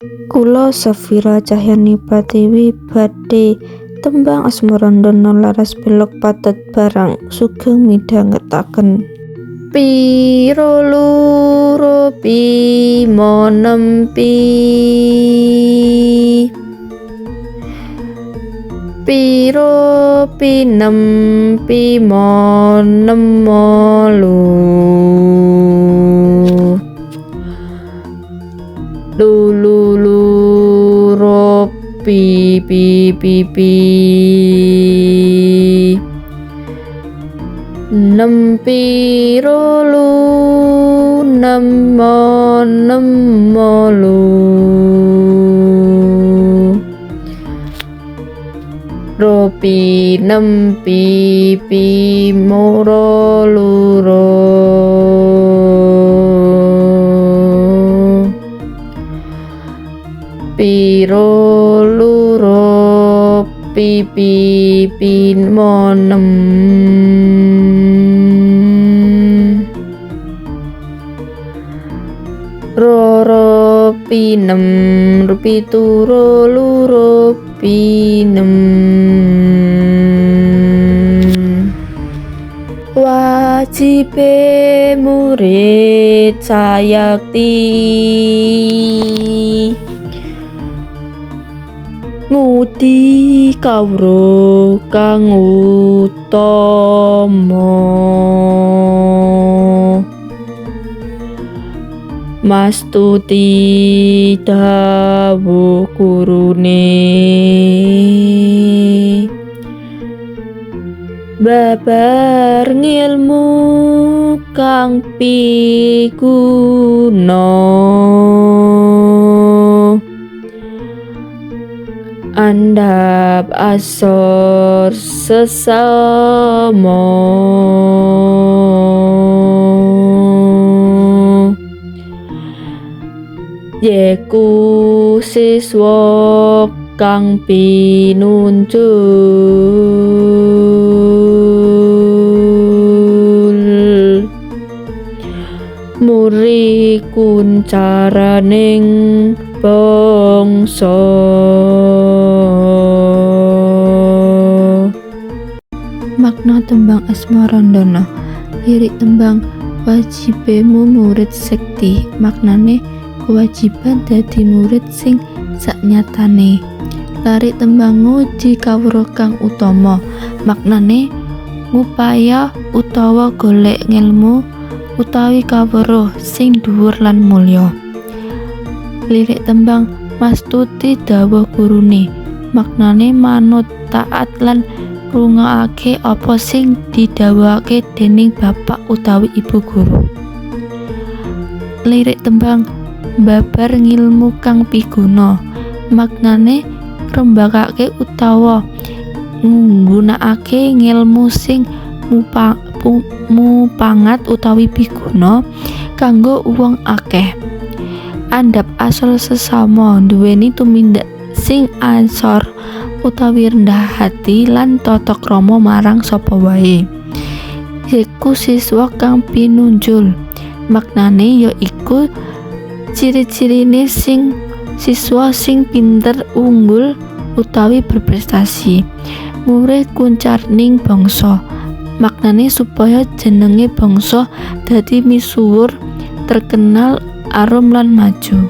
Kula Safira Cahyani Pratiwi badhe tembang Asmarandana laras belok pathet barang sugeng midhangetaken. Pira loro pima nempi, pira pinempi monemolu, lulu pipi nempiro lu nemolu, ropi nempi pimoro luro, piro luro pipi pimonem, roro pinem pituro luro pinem, wajibe murid sayakti ngudi kawruh kang utama, mastuti dawuh gurune, babar ngilmu kang piguna, andhap asor sesama, yeku siswa kang pinunjul, muri kuncaraning bangsa. Makna tembang Asmarandana. Lirik tembang wajibemu murid sekti, maknane kewajiban dadi murid sing saknyatane. Larik tembang nguji kawruh kang utama, maknane ngupaya utawa golek ngilmu utawi kawruh sing dhuwur lan mulya. Lirik tembang mastuti dawuh gurune, maknane manut taat lan ngrungokake apa sing didhawuhake dening bapak utawi ibu guru. Lirik tembang babar ngilmu kang piguna, maknane ngrembakake utawa nggunakake ngilmu sing mupangat utawi piguna kanggo wong akeh. Andhap asor sesama, duweni tumindak sing ansor utawi rendah hati lan tata krama marang sapa wae. Yeku siswa kang pinunjul, maknane yaiku ciri-cirine sing siswa sing pinter, unggul utawi berprestasi. Murid kuncarning bangsa, maknane supaya jenenge bangsa dadi misuwur, terkenal, arum lan maju.